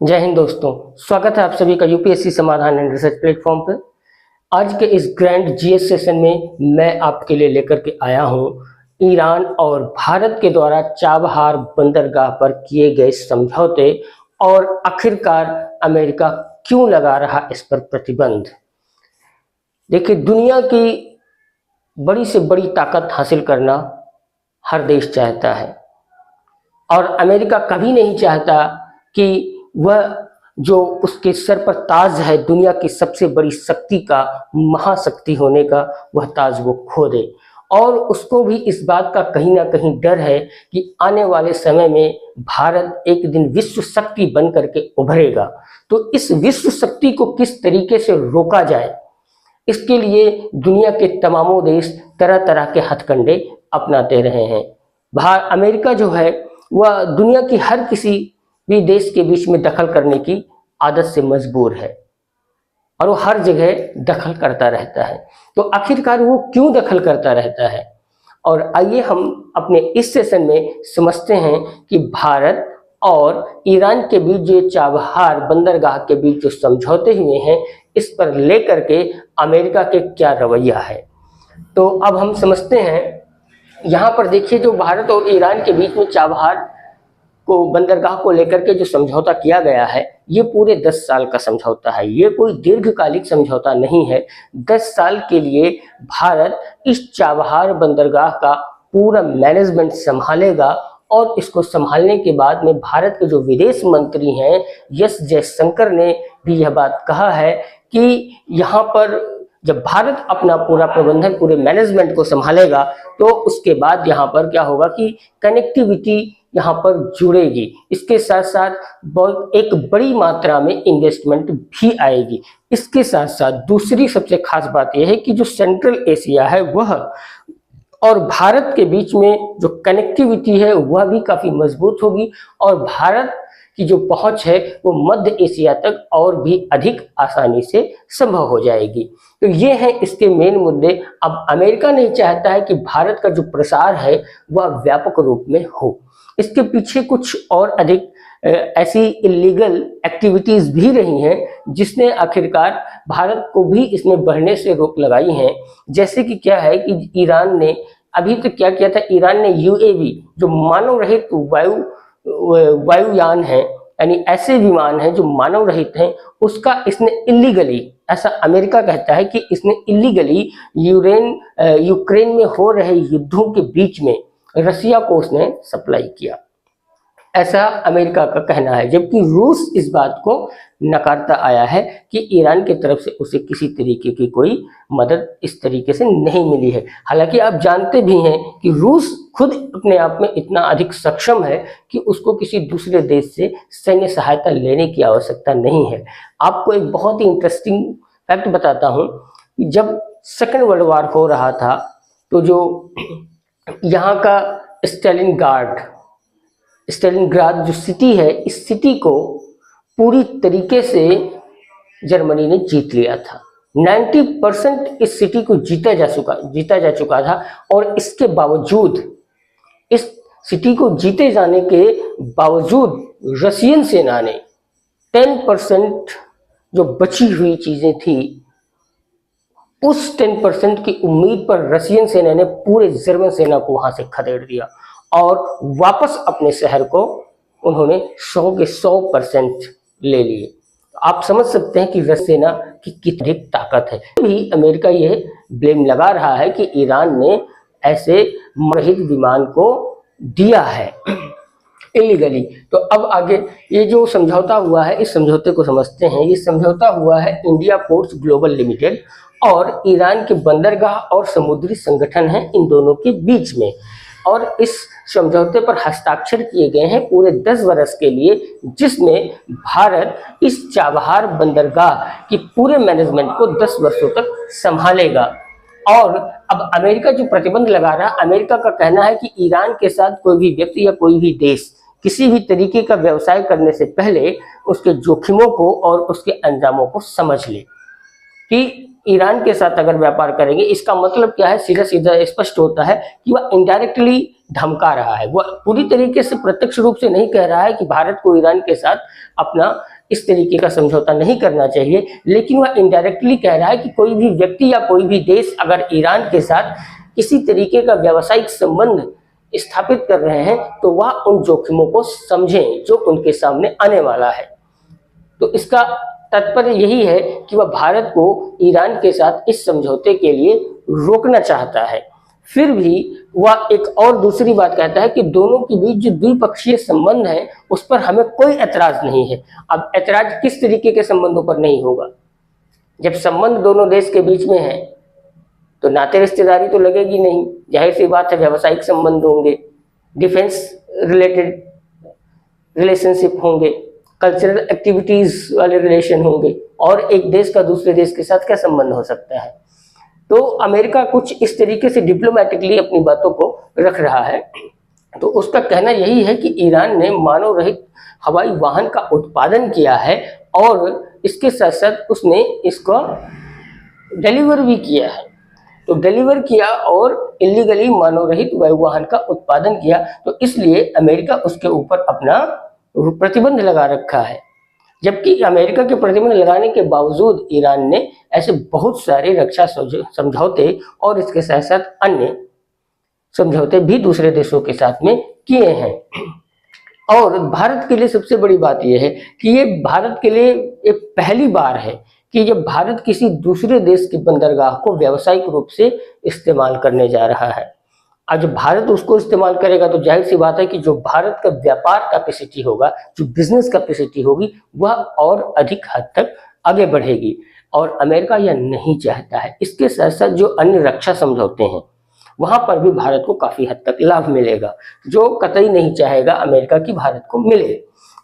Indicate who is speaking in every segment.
Speaker 1: जय हिंद दोस्तों, स्वागत है आप सभी का यूपीएससी समाधान एंड रिसर्च प्लेटफॉर्म पर। आज के इस ग्रैंड जीएस सेशन में मैं आपके लिए लेकर के आया हूं ईरान और भारत के द्वारा चाबहार बंदरगाह पर किए गए समझौते और आखिरकार अमेरिका क्यों लगा रहा इस पर प्रतिबंध। देखिए, दुनिया की बड़ी से बड़ी ताकत हासिल करना हर देश चाहता है और अमेरिका कभी नहीं चाहता कि वह जो उसके सर पर ताज है, दुनिया की सबसे बड़ी शक्ति का, महाशक्ति होने का, वह ताज वो खो दे। और उसको भी इस बात का कहीं ना कहीं डर है कि आने वाले समय में भारत एक दिन विश्व शक्ति बन करके उभरेगा। तो इस विश्व शक्ति को किस तरीके से रोका जाए, इसके लिए दुनिया के तमामों देश तरह तरह के हथकंडे अपनाते रहे हैं। अमेरिका जो है वह दुनिया की हर किसी भी देश के बीच में दखल करने की आदत से मजबूर है और वो हर जगह दखल करता रहता है। तो आखिरकार वो क्यों दखल करता रहता है, और आइए हम अपने इस सेशन में समझते हैं कि भारत और ईरान के बीच जो चाबहार बंदरगाह के बीच जो समझौते हुए हैं, इस पर लेकर के अमेरिका के क्या रवैया है। तो अब हम समझते हैं। यहाँ पर देखिए, जो भारत और ईरान के बीच में चाबहार को बंदरगाह को लेकर के जो समझौता किया गया है, ये पूरे 10 साल का समझौता है। ये कोई दीर्घकालिक समझौता नहीं है। 10 साल के लिए भारत इस चाबहार बंदरगाह का पूरा मैनेजमेंट संभालेगा और इसको संभालने के बाद में भारत के जो विदेश मंत्री हैं एस जयशंकर ने भी यह बात कहा है कि यहाँ पर जब भारत अपना पूरा प्रबंधन, पूरे मैनेजमेंट को संभालेगा, तो उसके बाद यहाँ पर क्या होगा कि कनेक्टिविटी यहाँ पर जुड़ेगी। इसके साथ साथ बहुत एक बड़ी मात्रा में इन्वेस्टमेंट भी आएगी। इसके साथ साथ दूसरी सबसे खास बात यह है कि जो सेंट्रल एशिया है वह और भारत के बीच में जो कनेक्टिविटी है वह भी काफी मजबूत होगी और भारत की जो पहुंच है वो मध्य एशिया तक और भी अधिक आसानी से संभव हो जाएगी। तो ये है इसके मेन मुद्दे। अब अमेरिका नहीं चाहता है कि भारत का जो प्रसार है वह व्यापक रूप में हो। इसके पीछे कुछ और अधिक ऐसी इलीगल एक्टिविटीज भी रही हैं जिसने आखिरकार भारत को भी इसमें बढ़ने से रोक लगाई है। जैसे कि क्या है कि ईरान ने अभी तक क्या किया था, ईरान ने यूएवी जो मानव रहित वायुयान है, यानी ऐसे विमान हैं जो मानव रहित हैं, उसका इसने इलीगली, ऐसा अमेरिका कहता है कि इसने इलीगली यूक्रेन में हो रहे युद्धों के बीच में रसिया को उसने सप्लाई किया, ऐसा अमेरिका का कहना है। जबकि रूस इस बात को नकारता आया है कि ईरान की तरफ से उसे किसी तरीके की कोई मदद इस तरीके से नहीं मिली है। हालांकि आप जानते भी हैं कि रूस खुद अपने आप में इतना अधिक सक्षम है कि उसको किसी दूसरे देश से सैन्य सहायता लेने की आवश्यकता नहीं है। आपको एक बहुत ही इंटरेस्टिंग फैक्ट बताता हूँ कि जब सेकेंड वर्ल्ड वॉर हो रहा था, तो जो यहाँ का स्टेलिनग्राद जो सिटी है, इस सिटी को पूरी तरीके से जर्मनी ने जीत लिया था। 90% इस सिटी को जीता जा चुका था और इसके बावजूद, इस सिटी को जीते जाने के बावजूद रशियन सेना ने 10% जो बची हुई चीजें थी, उस 10% की उम्मीद पर रशियन सेना ने पूरे जर्मन सेना को वहां से खदेड़ दिया और वापस अपने शहर को उन्होंने 100 के 100% ले लिए। आप समझ सकते हैं कि रशियन सेना की कितनी ताकत है। भी अमेरिका ये ब्लेम लगा रहा है कि ईरान ने ऐसे रहित विमान को दिया है इलीगली। तो अब आगे ये जो समझौता हुआ है, इस समझौते को समझते हैं। ये समझौता हुआ है इंडिया पोर्ट्स ग्लोबल लिमिटेड और ईरान के बंदरगाह और समुद्री संगठन है, इन दोनों के बीच में। और इस समझौते पर हस्ताक्षर किए गए हैं पूरे 10 वर्ष के लिए, जिसमें भारत इस चाबहार बंदरगाह की पूरे मैनेजमेंट को 10 वर्षों तक संभालेगा। और अब अमेरिका जो प्रतिबंध लगा रहा है, अमेरिका का कहना है कि ईरान के साथ कोई भी व्यक्ति या कोई भी देश किसी भी तरीके का व्यवसाय करने से पहले उसके जोखिमों को और उसके अंजामों को समझ ले कि ईरान के साथ अगर व्यापार करेंगे, इसका मतलब क्या है, सीधा सीधा स्पष्ट होता है कि वह इनडायरेक्टली धमका रहा है। वह पूरी तरीके से प्रत्यक्ष रूप से नहीं कह रहा है कि भारत को ईरान के साथ अपना इस तरीके का समझौता नहीं करना चाहिए, लेकिन वह इनडायरेक्टली कह रहा है कि कोई भी व्यक्ति या कोई भी देश अगर ईरान के साथ किसी तरीके का व्यावसायिक संबंध स्थापित कर रहे हैं तो वह उन जोखिमों को समझें जो उनके सामने आने वाला है। तो इसका तात्पर्य यही है कि वह भारत को ईरान के साथ इस समझौते के लिए रोकना चाहता है। फिर भी वह एक और दूसरी बात कहता है कि दोनों के बीच जो द्विपक्षीय संबंध है उस पर हमें कोई ऐतराज नहीं है। अब ऐतराज किस तरीके के संबंधों पर नहीं होगा? जब संबंध दोनों देश के बीच में है तो नाते रिश्तेदारी तो लगेगी नहीं, जाहिर सी बात है व्यावसायिक संबंध होंगे, डिफेंस रिलेटेड रिलेशनशिप होंगे, कल्चरल एक्टिविटीज वाले रिलेशन होंगे, और एक देश का दूसरे देश के साथ क्या संबंध हो सकता है? तो अमेरिका कुछ इस तरीके से डिप्लोमेटिकली अपनी बातों को रख रहा है। तो उसका कहना यही है कि ईरान ने मानव रहित हवाई वाहन का उत्पादन किया है और इसके साथ साथ उसने इसको डिलीवर भी किया है। तो डिलीवर किया और इलीगली मानव रहित वायु वाहन का उत्पादन किया, तो इसलिए अमेरिका उसके ऊपर अपना प्रतिबंध लगा रखा है। जबकि अमेरिका के प्रतिबंध लगाने के बावजूद ईरान ने ऐसे बहुत सारे रक्षा समझौते और इसके साथ साथ अन्य समझौते भी दूसरे देशों के साथ में किए हैं। और भारत के लिए सबसे बड़ी बात यह है कि ये भारत के लिए एक पहली बार है कि जब भारत किसी दूसरे देश की बंदरगाह को व्यावसायिक रूप से इस्तेमाल करने जा रहा है। आज जब भारत उसको इस्तेमाल करेगा तो जाहिर सी बात है कि जो भारत का व्यापार कैपेसिटी होगा, जो बिजनेस कैपेसिटी होगी, वह और अधिक हद तक आगे बढ़ेगी और अमेरिका यह नहीं चाहता है। इसके साथ साथ जो अन्य रक्षा समझौते हैं वहां पर भी भारत को काफी हद तक लाभ मिलेगा, जो कतई नहीं चाहेगा अमेरिका की भारत को मिले।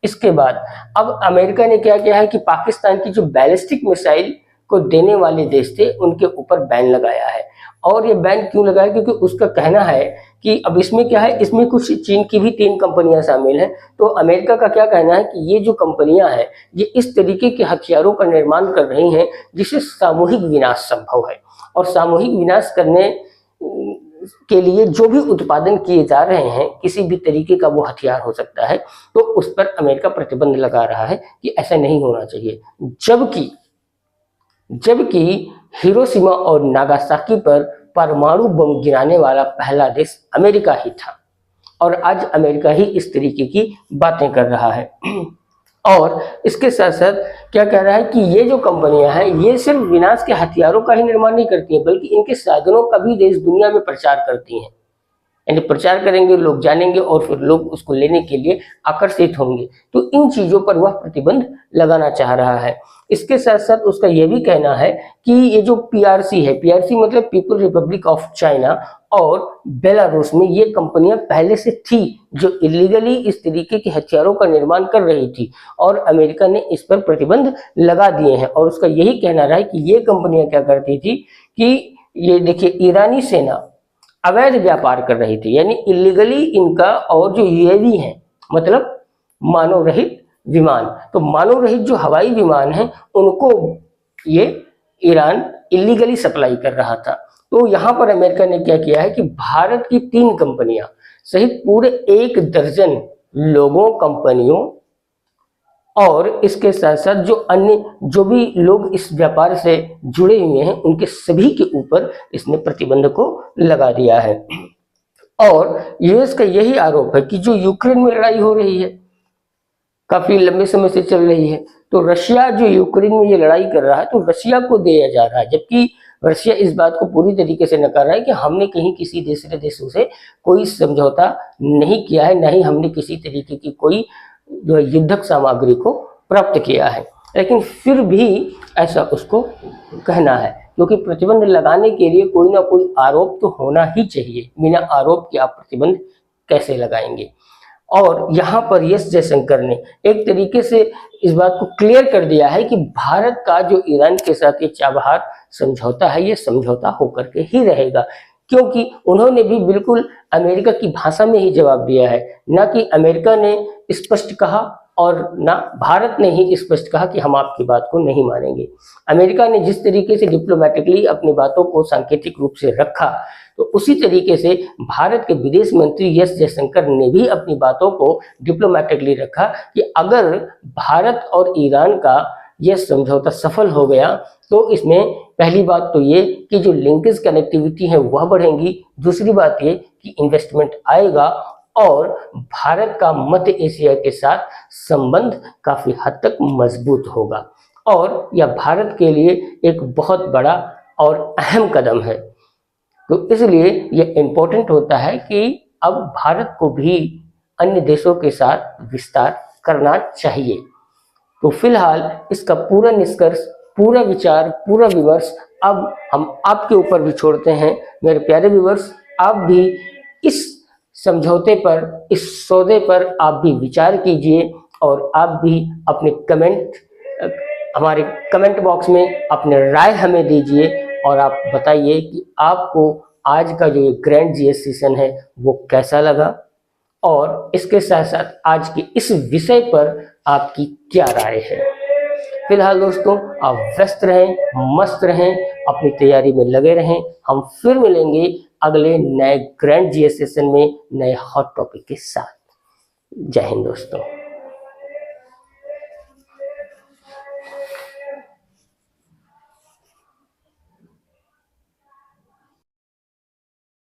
Speaker 1: इसके बाद अब अमेरिका ने क्या किया है कि पाकिस्तान की जो बैलिस्टिक मिसाइल को देने वाले देश थे उनके ऊपर बैन लगाया है। और ये बैन क्यों लगाया? क्योंकि उसका कहना है कि अब इसमें क्या है, इसमें कुछ चीन की भी 3 कंपनियां शामिल हैं। तो अमेरिका का क्या कहना है कि ये जो कंपनियां हैं ये इस तरीके के हथियारों का निर्माण कर रही हैं जिससे सामूहिक विनाश संभव है, और सामूहिक विनाश करने के लिए जो भी उत्पादन किए जा रहे हैं, किसी भी तरीके का वो हथियार हो सकता है, तो उस पर अमेरिका प्रतिबंध लगा रहा है कि ऐसा नहीं होना चाहिए। जबकि हिरोशिमा और नागासाकी पर परमाणु बम गिराने वाला पहला देश अमेरिका ही था, और आज अमेरिका ही इस तरीके की बातें कर रहा है। और इसके साथ साथ क्या कह रहा है कि ये जो कंपनियां हैं ये सिर्फ विनाश के हथियारों का ही निर्माण नहीं करती हैं, बल्कि इनके साधनों का भी देश दुनिया में प्रचार करती हैं। यानी प्रचार करेंगे, लोग जानेंगे और फिर लोग उसको लेने के लिए आकर्षित होंगे। तो इन चीजों पर वह प्रतिबंध लगाना चाह रहा है। इसके साथ साथ उसका यह भी कहना है कि ये जो पीआरसी है, पीआरसी मतलब पीपल रिपब्लिक ऑफ चाइना और बेलारूस में ये कंपनियां पहले से थी जो इलीगली इस तरीके के हथियारों का निर्माण कर रही थी, और अमेरिका ने इस पर प्रतिबंध लगा दिए हैं। और उसका यही कहना रहा है कि ये कंपनियां क्या करती थी कि ये देखिए, ईरानी सेना अवैध व्यापार कर रही थी, यानी इलीगली इनका, और जो यूएवी है मतलब मानव रहित विमान, तो मानव रहित जो हवाई विमान है उनको ये ईरान इलीगली सप्लाई कर रहा था। तो यहाँ पर अमेरिका ने क्या किया है कि भारत की 3 कंपनियां सहित पूरे 1 दर्जन लोगों, कंपनियों और इसके साथ साथ जो अन्य जो भी लोग इस व्यापार से जुड़े हुए हैं उनके सभी के ऊपर इसने प्रतिबंध को लगा दिया है। और यूएस का यही आरोप है कि जो यूक्रेन में लड़ाई हो रही है, काफी लंबे समय से चल रही है, तो रशिया जो यूक्रेन में ये लड़ाई कर रहा है तो रशिया को दिया जा रहा है, जबकि रशिया इस बात को पूरी तरीके से नकार रहा है कि हमने कहीं किसी दूसरे देशों से कोई समझौता नहीं किया है, न ही हमने किसी तरीके की कोई जो युद्धक सामग्री को प्राप्त किया है। लेकिन फिर भी ऐसा उसको कहना है, क्योंकि प्रतिबंध लगाने के लिए कोई ना कोई आरोप तो होना ही चाहिए। बिना आरोप के आप प्रतिबंध कैसे लगाएंगे? और यहाँ पर एस जयशंकर ने एक तरीके से इस बात को क्लियर कर दिया है कि भारत का जो ईरान के साथ ये चाबहार समझौता है ये समझौता होकर के ही रहेगा, क्योंकि उन्होंने भी बिल्कुल अमेरिका की भाषा में ही जवाब दिया है, ना कि अमेरिका ने स्पष्ट कहा और ना भारत ने ही स्पष्ट कहा कि हम आपकी बात को नहीं मानेंगे। अमेरिका ने जिस तरीके से डिप्लोमेटिकली अपनी बातों को सांकेतिक रूप से रखा, तो उसी तरीके से भारत के विदेश मंत्री एस जयशंकर ने भी अपनी बातों को डिप्लोमेटिकली रखा कि अगर भारत और ईरान का यह समझौता सफल हो गया तो इसमें पहली बात तो ये कि जो लिंकेज कनेक्टिविटी है वह बढ़ेंगी, दूसरी बात ये कि इन्वेस्टमेंट आएगा और भारत का मध्य एशिया के साथ संबंध काफी हद तक मजबूत होगा और यह भारत के लिए एक बहुत बड़ा और अहम कदम है। तो इसलिए यह इम्पोर्टेंट होता है कि अब भारत को भी अन्य देशों के साथ विस्तार करना चाहिए। तो फिलहाल इसका पूरा निष्कर्ष, पूरा विचार, पूरा विमर्श अब हम आपके ऊपर भी छोड़ते हैं। मेरे प्यारे व्यूअर्स, आप भी इस समझौते पर, इस सौदे पर आप भी विचार कीजिए और आप भी अपने कमेंट, हमारे कमेंट बॉक्स में अपने राय हमें दीजिए और आप बताइए कि आपको आज का जो ग्रैंड जीएस सेशन है वो कैसा लगा और इसके साथ साथ आज के इस विषय पर आपकी क्या राय है। फिलहाल दोस्तों, आप व्यस्त रहें, मस्त रहें, अपनी तैयारी में लगे रहें। हम फिर मिलेंगे अगले नए ग्रैंड जीएस सेशन में नए हॉट टॉपिक के साथ। जय हिंद दोस्तों।